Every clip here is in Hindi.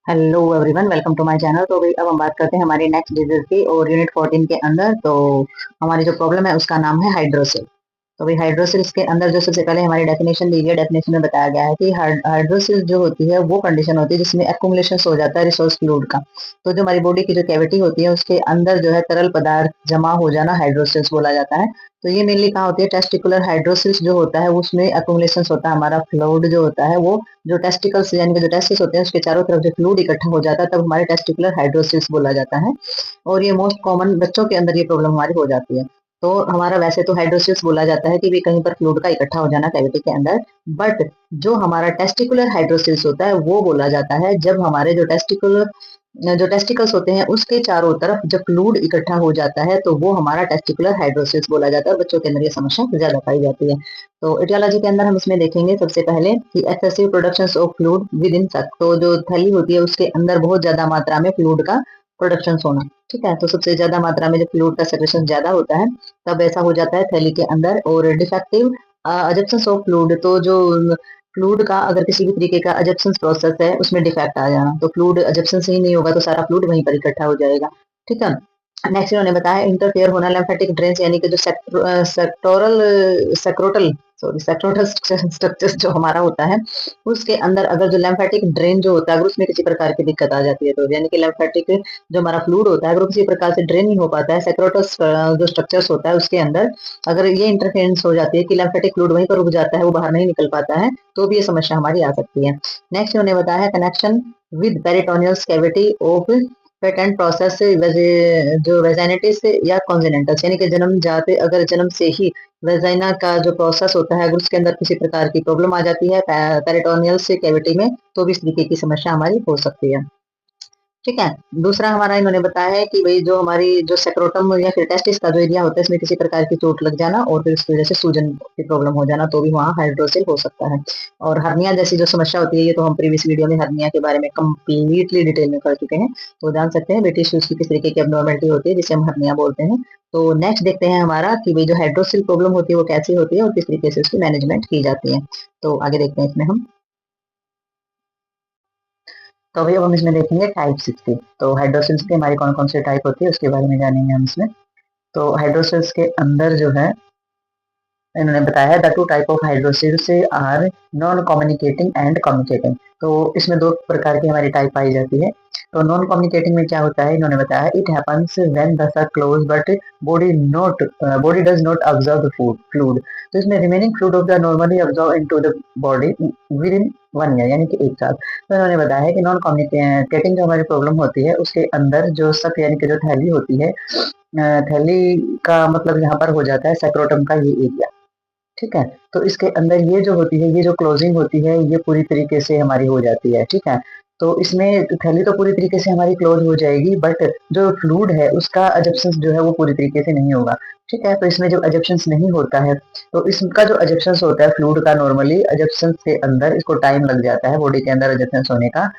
Hello everyone, welcome to my channel. तो भाई अब हम बात करते हैं हमारी नेक्स्ट डिजीज की और यूनिट 14 के अंदर। तो हमारी जो प्रॉब्लम है उसका नाम है हाइड्रोसिल। तो भाई हाइड्रोसिल्स के अंदर जो सबसे पहले हमारी डेफिनेशन दी गई है, डेफिनेशन में बताया गया है कि हाइड्रोसिल जो होती है वो कंडीशन होती है जिसमें एक्युमुलेशन हो जाता है रिसोर्स फ्लूइड का। तो जो हमारी बॉडी की जो कैविटी होती है उसके अंदर जो है तरल पदार्थ जमा हो जाना हाइड्रोसिल्स बोला जाता है। तो ये मेनली कहाँ होती है, टेस्टिकुलर हाइड्रोसिल्स जो होता है उसमें एक्युमुलेशन होता है, हमारा फ्लूइड जो होता है वो जो टेस्टिकल्स यानी कि जो टेस्टिस होते हैं उसके चारों तरफ जो फ्लूइड इकट्ठा हो जाता है तब हमारे टेस्टिकुलर हाइड्रोसिल्स बोला जाता है। और ये मोस्ट कॉमन बच्चों के अंदर ये प्रॉब्लम हमारी हो जाती है। तो हमारा वैसे तो हाइड्रोसिल्स बोला जाता है कि भी कहीं पर फ्लूइड का इकट्ठा हो जाना कैविटी के अंदर, बट जो हमारा टेस्टिकुलर हाइड्रोसिल्स होता है वो बोला जाता है जब हमारे जो टेस्टिकल्स होते हैं उसके चारों तरफ जब फ्लूइड इकट्ठा हो जाता है तो वो हमारा टेस्टिकुलर हाइड्रोसिल्स बोला जाता है और बच्चों के अंदर ये समस्या ज्यादा पाई जाती है। तो एटियोलॉजी के अंदर हम इसमें देखेंगे सबसे पहले कि excessive production of fluid with in सक। तो जो थैली होती है उसके अंदर बहुत ज्यादा मात्रा में फ्लूइड का प्रोडक्शन होना। ठीक है, तो सबसे ज्यादा मात्रा में जब फ्लूइड का सेक्रेशन ज्यादा होता है तब ऐसा हो जाता है थैली के अंदर। और डिफेक्टिव एजेप्शन ऑफ फ्लूइड, तो जो फ्लूइड का अगर किसी भी तरीके का एजेप्शन प्रोसेस है उसमें डिफेक्ट आ जाना, तो फ्लूइड एजेप्शन से ही नहीं होगा तो सारा फ्लूइड वहीं पर इकट्ठा हो जाएगा। ठीक है। नेक्स्ट इन्होंने बताया इंटरफेयर होना लिम्फेटिक ड्रेन्स यानी कि जो सेक्टोरल सेक्रोटल सॉरी सेक्रोटल स्ट्रक्चर जो हमारा होता है उसके अंदर अगर जो लिम्फेटिक ड्रेन जो होता है अगर उसमें किसी प्रकार की दिक्कत आ जाती है तो यानी कि लिम्फेटिक जो हमारा फ्लूइड होता है अगर वो किसी प्रकार से ड्रेन नहीं हो पाता है, सेक्रोटल जो स्ट्रक्चर्स होता है उसके अंदर अगर ये इंटरफेरेंस हो जाती है कि लिम्फेटिक फ्लूइड वहीं पर रुक जाता है, वो बाहर नहीं निकल पाता है, तो भी ये समस्या हमारी आ सकती है। नेक्स्ट इन्होंने बताया है connection with peritoneal cavity of patent process जो वेजाइनिटिस या कॉन्जेनेंटल्स यानी कि जन्म जाते अगर जन्म से ही वेजाइना का जो प्रोसेस होता है अगर उसके अंदर किसी प्रकार की प्रॉब्लम आ जाती है पेरिटोनियल से कैविटी में तो भी इस तरीके की समस्या हमारी हो सकती है। ठीक है। दूसरा हमारा इन्होंने बताया है कि भाई जो हमारी जो सेक्रोटम या फिर टेस्टिस का जो एरिया होता है इसमें किसी प्रकार की चोट लग जाना और फिर इसकी वजह से सूजन की प्रॉब्लम हो जाना तो भी वहाँ हाइड्रोसिल हो सकता है। और हर्निया जैसी जो समस्या होती है ये तो हम प्रीवियस वीडियो में हर्निया के बारे में कंप्लीटली डिटेल में कर चुके हैं, तो जान सकते हैं बेटी की किस तरीके की एबनॉर्मेलिटी होती है जिसे हम हर्निया बोलते हैं। तो नेक्स्ट देखते हैं हमारा कि भाई जो हाइड्रोसिल प्रॉब्लम होती है वो कैसी होती है और किस तरीके से उसकी मैनेजमेंट की जाती है। तो आगे देखते हैं इसमें हम। तो अभी अब हम इसमें देखेंगे टाइप 60। तो हाइड्रोसिल्स की हमारी कौन कौन सी टाइप होती है उसके बारे में जानेंगे हम इसमें। तो हाइड्रोसिल्स के अंदर जो है इन्होंने बताया है the two type of hydroceles are non communicating and communicating. तो इसमें दो प्रकार की हमारी टाइप पाई जाती है। तो नॉन कम्युनिकेटिंग में क्या होता है, इन्होंने बताया इट हैपेंस व्हेन द सक close but body does not observe the food fluid. तो इसमें remaining fluid of the normally observe into the body with in 1 year यानी कि 1 साल। तो इन्होंने बताया है कि नॉन कम्युनिकेटिंग जो हमारी प्रॉब्लम होती है उसके अंदर जो सक यानी कि जो थैली होती है, थैली का मतलब यहाँ पर हो जाता है सेक्रोटम का ये एरिया। ठीक है। तो इसके अंदर ये जो होती है ये जो क्लोजिंग होती है ये पूरी तरीके से हमारी हो जाती है। ठीक है। तो इसमें थैली तो पूरी तरीके से हमारी क्लोज हो जाएगी बट जो फ्लूइड है उसका एजेप्शन जो है वो पूरी तरीके से नहीं होगा। ठीक है। तो इसमें जो एजेप्शन नहीं होता है तो इसका जो एजेप्शन होता है फ्लूइड का नॉर्मली एजेप्शन के अंदर इसको टाइम लग जाता है बॉडी के अंदर एजेप्शन होने का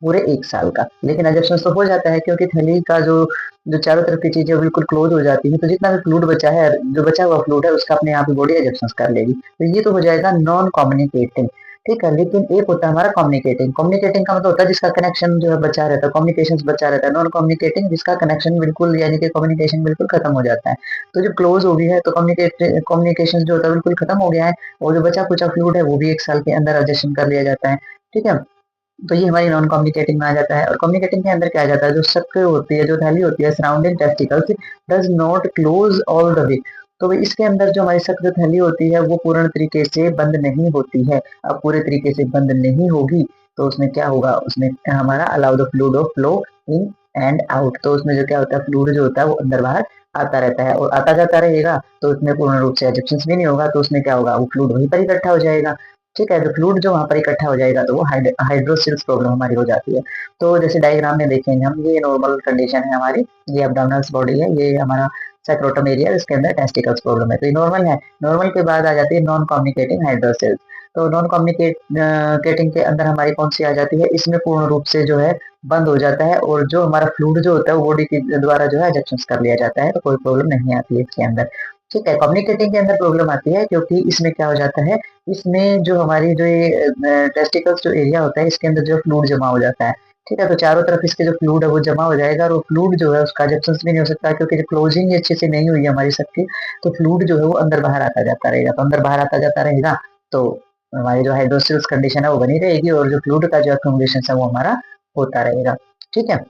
पूरे 1 साल का। लेकिन एजेप्शन तो हो जाता है क्योंकि थैली का जो जो चारों तरफ की चीजें बिल्कुल क्लोज हो जाती है तो जितना भी फ्लूइड बचा है जो बचा हुआ फ्लूइड है उसका अपने आप ही बॉडी एजेप्शन कर लेगी। तो ये तो हो जाएगा नॉन कम्युनिकेटिंग। ठीक है। लेकिन एक होता है हमारा कम्युनिकेटिंग। कम्युनिकेटिंग का मतलब होता है जिसका कनेक्शन जो है बचा रहता है, कम्युनिकेशन बचा रहता है। नॉन कम्युनिकेटिंग जिसका कनेक्शन बिल्कुल यानी कि कम्युनिकेशन बिल्कुल खत्म हो जाता है। तो जो क्लोज हो गई है तो कम्युनिकेशन जो होता है बिल्कुल खत्म हो गया है और जो बचा कुचा फ्लूइड है वो भी 1 साल के अंदर एडजस्टमेंट कर लिया जाता है। ठीक है। तो ये हमारी नॉन कम्युनिकेटिंग में आ जाता है। और कम्युनिकेटिंग के अंदर क्या आ जाता है, जो शक होती है जो थैली होती है surrounding testicles does not close all the way. तो भाई इसके अंदर जो हमारी शक जो थैली होती है वो पूर्ण तरीके से बंद नहीं होती है। अब पूरे तरीके से बंद नहीं होगी तो उसमें क्या होगा, उसमें हमारा allow the fluid of flow in and out. तो उसमें जो क्या होता है फ्लूइड जो होता है वो अंदर बाहर आता रहता है और आता जाता रहेगा तो उसमें पूर्ण रूप से एजेप्शन भी नहीं होगा। तो उसमें क्या होगा, वो फ्लूइड वहीं पर इकट्ठा हो जाएगा। ठीक है। तो फ्लूइड जो वहां पर इकट्ठा हो जाएगा तो वो हाइड्रोसिल्स प्रॉब्लम हमारी हो जाती है। तो जैसे डायग्राम में देखेंगे हम, ये नॉर्मल कंडीशन है हमारी, ये एब्डोमिनल बॉडी है, ये हमारा सैक्रोटम एरिया, इसके अंदर टेस्टिकल्स प्रॉब्लम है तो ये नॉर्मल है। नॉर्मल के बाद आ जाती है नॉन कम्युनिकेटिंग हाइड्रोसिल्स। तो नॉन कम्युनिकेटिंग के अंदर हमारी कौन सी आ जाती है, इसमें पूर्ण रूप से जो है बंद हो जाता है और जो हमारा फ्लूइड जो होता है वो बॉडी के द्वारा जो है एजेक्शन कर लिया जाता है तो कोई प्रॉब्लम नहीं आती है इसके अंदर। ठीक है। कम्युनिकेटिंग के अंदर प्रॉब्लम आती है क्योंकि इसमें क्या हो जाता है, इसमें जो हमारी जो ये टेस्टिकल्स जो एरिया होता है इसके अंदर जो फ्लूइड जमा हो जाता है। ठीक है। तो चारों तरफ इसके जो फ्लूइड है वो जमा हो जाएगा, और वो फ्लूइड जो है उसका एब्जॉर्प्शन भी नहीं हो सकता, क्योंकि जो क्लोजिंग ही अच्छे से नहीं हुई है हमारी सबकी, तो फ्लूइड जो है वो अंदर बाहर आता जाता रहेगा। तो अंदर बाहर आता जाता रहेगा, तो हमारी जो हाइड्रोसिल्स कंडीशन है वो बनी रहेगी, और जो फ्लूइड का जो अकोमोडेशन है वो हमारा होता रहेगा। ठीक है।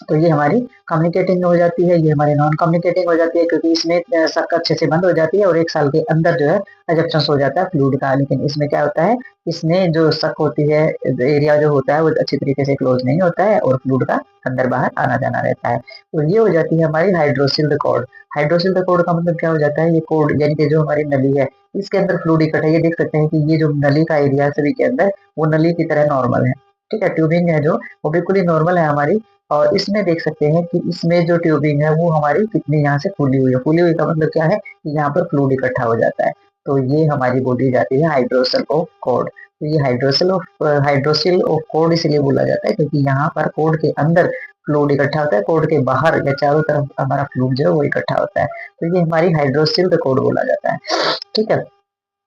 तो ये हमारी कम्युनिकेटिंग हो जाती है, ये हमारी नॉन कम्युनिकेटिंग हो जाती है, क्योंकि इसमें शक अच्छे से बंद हो जाती है, और 1 साल के अंदर जो है एजप्शन हो जाता है फ्लूइड का। लेकिन इसमें क्या होता है, इसमें जो शक होती है, एरिया जो होता है वो अच्छी तरीके से क्लोज नहीं होता है, और फ्लूइड का अंदर बाहर आना जाना रहता है। तो ये हो जाती है हमारी हाइड्रोसिल्ड कोड। हाइड्रोसिल्ड कोड का मतलब क्या हो जाता है, ये कोड यानी कि जो हमारी नली है इसके अंदर फ्लूइड इकट्ठा है। ये देख सकते हैं कि ये जो नली का एरिया है सभी के अंदर, वो नली की तरह नॉर्मल है। ठीक है। ट्यूबिंग है जो वो बिल्कुल ही नॉर्मल है हमारी। और इसमें देख सकते हैं कि इसमें जो ट्यूबिंग है वो हमारी कितनी यहाँ से फूली हुई है। फूली हुई का मतलब क्या है कि यहाँ पर फ्लूइड इकट्ठा हो जाता है। तो ये हमारी बोली जाती है हाइड्रोसल ऑफ कोड। तो ये हाइड्रोसिल ऑफ कोड इसलिए बोला जाता है क्योंकि यहाँ पर कोड के अंदर फ्लूइड इकट्ठा होता है, कोड के बाहर या चारों तरफ हमारा फ्लूइड जो है वो इकट्ठा होता है। तो ये हमारी हाइड्रोसिल कोड बोला जाता है। ठीक है।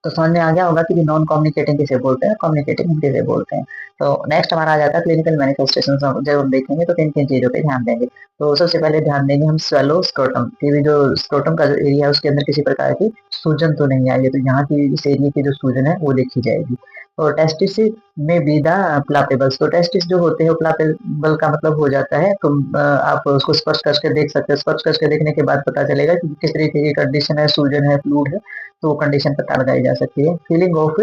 तो समझ में आ गया होगा कि नॉन कम्युनिकेटिंग किसे बोलते हैं, कम्युनिकेटिंग किसे बोलते हैं। तो नेक्स्ट हमारा आ जाता है क्लिनिकल मैनिफेस्टेशन। जब हम देखेंगे तो किन किन चीजों पे ध्यान देंगे। तो सबसे पहले ध्यान देंगे हम स्वेलो स्क्रोटम की भी, जो स्क्रोटम का जो एरिया है उसके अंदर किसी प्रकार की सूजन तो नहीं आई है, तो यहाँ की इस एरिया की जो सूजन है वो देखी जाएगी। और टेस्टिस में भी द प्लापेबल्स, तो टेस्टिस जो होते हैं प्लापेबल का मतलब हो जाता है, तो आप उसको स्पर्श करके देख सकते हैं। स्पर्श करके देखने के बाद पता चलेगा कि किस तरीके की कंडीशन है, सूजन है, फ्लूइड है, तो वो कंडीशन पता लगाई जा सकती है। Feeling of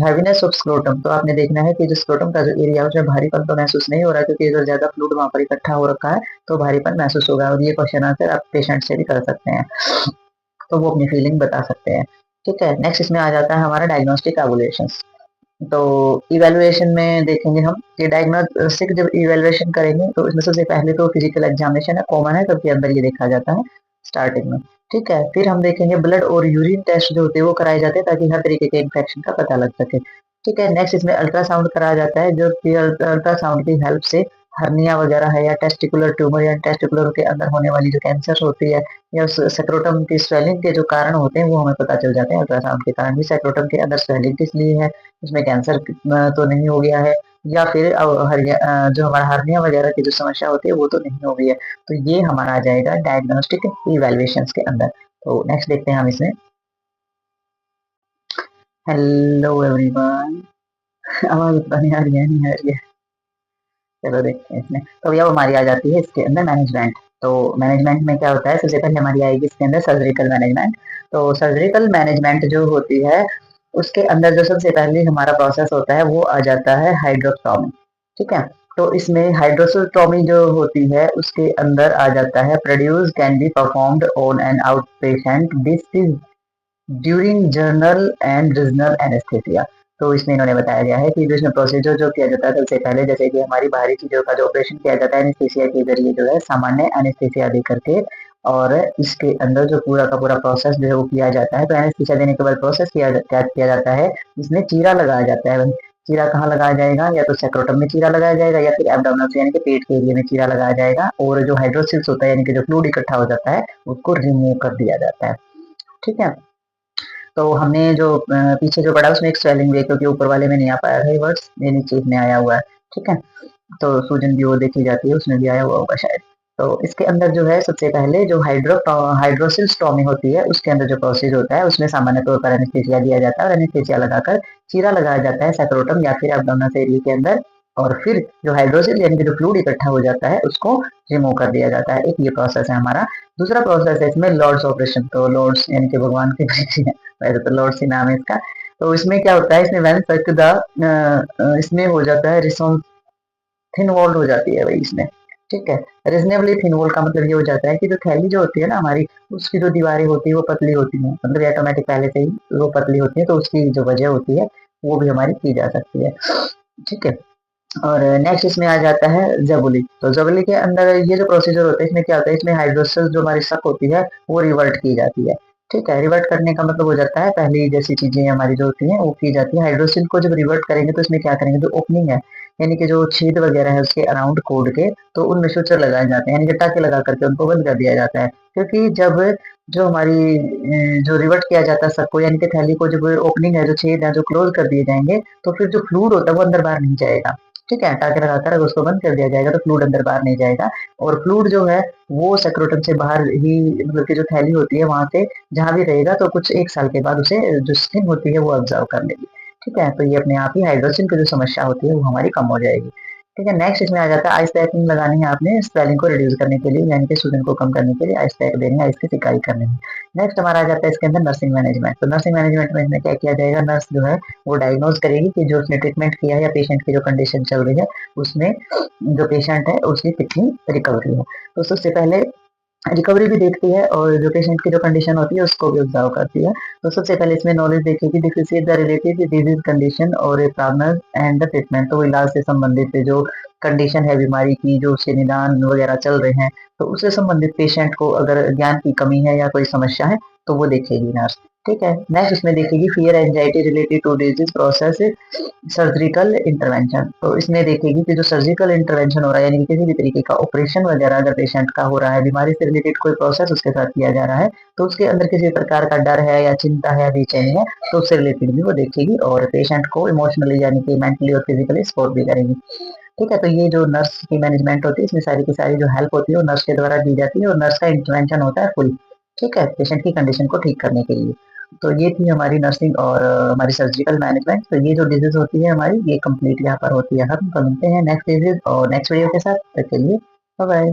heaviness of scrotum, तो आपने देखना है कि जो स्क्रोटम का जो एरिया है उसमें भारीपन तो महसूस नहीं हो रहा, क्योंकि अगर ज्यादा फ्लूइड वहां पर इकट्ठा हो रखा है तो भारीपन महसूस होगा। और ये क्वेश्चन आंसर आप पेशेंट से भी कर सकते हैं, तो वो अपनी फीलिंग बता सकते हैं। ठीक है। नेक्स्ट इसमें आ जाता है हमारा डायग्नोस्टिक एवोल्यूशन। तो इवेलुएशन में देखेंगे हम कि डायग्नोस्टिक जब इवेलुएशन करेंगे तो इसमें सबसे पहले तो फिजिकल एग्जामिनेशन है, कॉमन है, सबके अंदर ये देखा जाता है स्टार्टिंग में। ठीक है। फिर हम देखेंगे ब्लड और यूरिन टेस्ट जो होते हैं वो कराए जाते हैं, ताकि हर तरीके के इन्फेक्शन का पता लग सके। ठीक है। नेक्स्ट इसमें अल्ट्रासाउंड कराया जाता है, जो कि अल्ट्रासाउंड की हेल्प से हर्निया वगैरह है, या टेस्टिकुलर ट्यूमर, या टेस्टिकुलर के अंदर होने वाली जो कैंसर होती है, या सेक्रोटम की स्वेलिंग के जो कारण होते हैं वो हमें पता चल जाते हैं अल्ट्रासाउंड के कारण। भी सेक्रोटम के अंदर स्वेलिंग किस लिए है, उसमें कैंसर तो नहीं हो गया है, या फिर जो हमारा हर्निया वगैरह की जो समस्या होती है वो तो नहीं हो गई है। तो ये हमारा आ जाएगा डायग्नोस्टिक इवेल्युएशन के अंदर। तो नेक्स्ट देखते हैं हम इसमें। Hello everyone. आवाज पता नहीं आ रही है, नहीं आ रही है। चलो देखते हैं इसमें। तो ये हमारी आ जाती है इसके अंदर मैनेजमेंट। तो मैनेजमेंट में क्या होता है, सबसे पहले हमारी आएगी इसके अंदर सर्जिकल मैनेजमेंट। तो सर्जिकल मैनेजमेंट जो होती है उसके अंदर जो सबसे पहले हमारा प्रोसेस होता है वो आ जाता है हाइड्रोस्टॉमी। ठीक है। तो इसमें हाइड्रोस्टॉमी जो होती है उसके अंदर आ जाता है produce can be performed on an out patient, this is during journal and regional anaesthesia. तो इसमें इन्होंने बताया गया है कि जो इसमें प्रोसीजर जो किया जाता है सबसे पहले, जैसे कि हमारी बाहरी चीजों का जो ऑपरेशन किया जाता है एनेस्थेसिया के जरिए, जो है सामान्य एनेस्थेसिया दे करके, और इसके अंदर जो पूरा का पूरा प्रोसेस जो है वो किया जाता है। तो एनेस्थेसिया देने के बाद प्रोसेस क्या किया जाता है, इसमें चीरा लगाया जाता है। चीरा कहाँ लगाया जाएगा, या तो सेक्रोटम में चीरा लगाया जाएगा, या फिर एब्डोमिनल यानी कि पेट के एरिया में चीरा लगाया जाएगा, और जो हाइड्रोसिल्स होता है यानी कि जो फ्लूइड इकट्ठा हो जाता है उसको रिमूव कर दिया जाता है। ठीक है। तो हमने जो पीछे जो पढ़ा उसमें एक स्वेलिंग भी है, क्योंकि ऊपर वाले में नहीं आ पाया था ये वर्ड्स, ये नीचे में आया हुआ है। ठीक है। तो सूजन भी वो देखी जाती है, उसमें भी आया हुआ होगा शायद। तो इसके अंदर जो है सबसे पहले जो हाइड्रोसिल स्टोमी होती है उसके अंदर जो प्रोसेस होता है उसमें सामान्य तौर पर एनेस्थेसिया दिया जाता है, और एनेस्थेसिया लगाकर चीरा लगाया जाता है सेक्रोटम या फिर एब्डोमिनल एरिया के अंदर, और फिर जो हाइड्रोसिल यानी कि जो फ्लूइड इकट्ठा हो जाता है उसको रिमूव कर दिया जाता है। एक ये प्रोसेस है हमारा। दूसरा प्रोसेस है इसमें लॉर्ड्स ऑपरेशन। तो लॉर्ड्स यानी कि भगवान की वैसे तो लॉर्ड्स ही नाम है इसका। तो इसमें क्या होता है, इसमें व्हेन तक इसमें हो जाता है रिसोन थिन वॉल्ड हो जाती है भाई इसमें। ठीक है। रीजनेबली थिन वॉल का मतलब ये हो जाता है कि जो थैली जो होती है ना हमारी, उसकी जो दीवारें होती है वो पतली होती है, मतलब ऑटोमेटिक पहले से ही वो पतली होती है, तो उसकी जो वजह होती है वो भी हमारी की जा सकती है। ठीक है। और नेक्स्ट इसमें आ जाता है जबुली। तो जबुली के अंदर ये जो प्रोसीजर होता है इसमें क्या होता है, इसमें हाइड्रोसिल जो हमारी शक होती है वो रिवर्ट की जाती है। ठीक है। रिवर्ट करने का मतलब हो जाता है पहली जैसी चीजें हमारी जो होती हैं वो की जाती है। हाइड्रोसिल को जब रिवर्ट करेंगे तो इसमें क्या करेंगे, जो ओपनिंग है यानी कि जो छेद वगैरह है उसके अराउंड कोड के, तो उनमें सूचर लगाए जाते हैं, यानी कि टाके लगा करके उनको बंद कर दिया जाता है। क्योंकि जब जो हमारी जो रिवर्ट किया जाता है सबको, यानी कि थैली को जब ओपनिंग है, जो छेद है जो क्लोज कर दिए जाएंगे, तो फिर जो फ्लूइड होता है वो अंदर बाहर नहीं जाएगा। ठीक है, टाँके लगाकर अगर उसको बंद कर दिया जाएगा तो फ्लूइड अंदर बाहर नहीं जाएगा और फ्लूइड जो है वो सेक्रोटम से बाहर ही मतलब की जो थैली होती है वहाँ पे जहाँ भी रहेगा तो कुछ 1 साल के बाद उसे जो स्किन होती है वो ऑब्ज़र्व कर लेगी। ठीक है? तो ये अपने आप ही हाइड्रोसिल की जो समस्या होती है वो हमारी कम हो जाएगी। ठीक है? नेक्स्ट इसमें आ जाता है आइस पैकिंग लगानी है आपने स्वेलिंग को रिड्यूस करने के लिए यानी कि सूजन को कम करने के लिए आइस पैक देनी है, आइस की सिकाई करनी है। नेक्स्ट हमारा आ जाता है इसके अंदर नर्सिंग मैनेजमेंट। तो नर्सिंग मैनेजमेंट में इसमें क्या किया जाएगा, नर्स जो है वो डायग्नोज़ करेगी कि जो उसने ट्रीटमेंट किया है या पेशेंट की जो कंडीशन चल रही है उसमें जो पेशेंट है उसकी कितनी रिकवरी है। तो सबसे पहले रिकवरी भी देखती है और जो पेशेंट की जो कंडीशन होती है उसको भी ऑब्जर्व करती है। तो सबसे पहले इसमें नॉलेज देखेगी deficit the related disease condition और प्रॉब्लम एंड द ट्रीटमेंट। तो इलाज से संबंधित जो कंडीशन है बीमारी की, जो उसके निदान वगैरह चल रहे हैं, तो उससे संबंधित पेशेंट को अगर ज्ञान की कमी है या कोई समस्या है तो वो देखेगी नर्स। ठीक है? नेक्स्ट उसमें देखेगी fear anxiety related to disease process surgical intervention. तो इसमें देखेगी कि जो सर्जिकल इंटरवेंशन हो रहा है यानी कि किसी भी तरीके का ऑपरेशन वगैरह अगर पेशेंट का हो रहा है, बीमारी से रिलेटेड कोई प्रोसेस उसके साथ किया जा रहा है, तो उसके अंदर किसी प्रकार का डर है या चिंता है, बेचैनी है, तो उससे रिलेटेड भी वो देखेगी और पेशेंट को इमोशनली यानी कि मेंटली और फिजिकली सपोर्ट भी करेगी। ठीक है? तो ये जो नर्स की मैनेजमेंट होती है इसमें सारी की सारी जो हेल्प होती है वो नर्स के द्वारा दी जाती है और नर्स का इंटरवेंशन होता है फुल। ठीक है? पेशेंट की कंडीशन को ठीक करने के लिए। तो ये थी हमारी नर्सिंग और हमारी सर्जिकल मैनेजमेंट। तो ये जो डिजीज होती है हमारी ये कंप्लीट यहाँ पर होती है खत्म। तो मिलते हैं नेक्स्ट डिजीज और नेक्स्ट वीडियो के साथ। तब के लिए बाय बाय।